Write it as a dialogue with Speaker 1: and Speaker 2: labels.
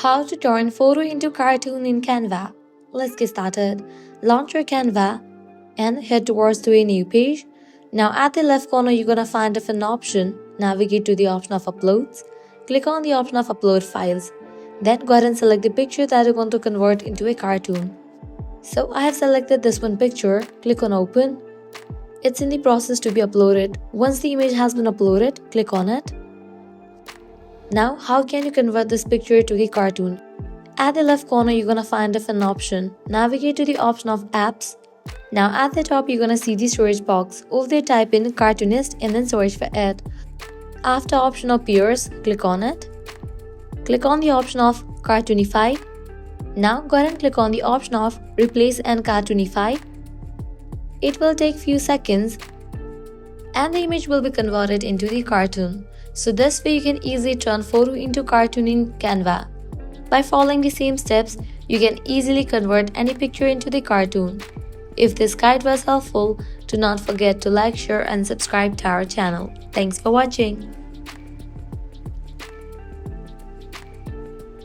Speaker 1: How to turn photo into cartoon in Canva. Let's get started. Launch your Canva and head towards to a new page. Now at the left corner you're gonna find a different option. Navigate to the option of uploads. Click on the option of upload files. Then go ahead and select the picture that you want to convert into a cartoon. So I have selected this one picture. Click on open. It's in the process to be uploaded. Once the image has been uploaded, click on it. Now, how can you convert this picture to the cartoon? At the left corner, you're gonna find a different option. Navigate to the option of apps. Now at the top, you're gonna see the search box. Over there, type in cartoonist and then search for it. After option appears, click on it. Click on the option of cartoonify. Now go ahead and click on the option of replace and cartoonify. It will take few seconds and the image will be converted into the cartoon. So this way you can easily turn photo into cartoon in Canva. By following the same steps, you can easily convert any picture into the cartoon. If this guide was helpful, do not forget to like, share and subscribe to our channel. Thanks for watching.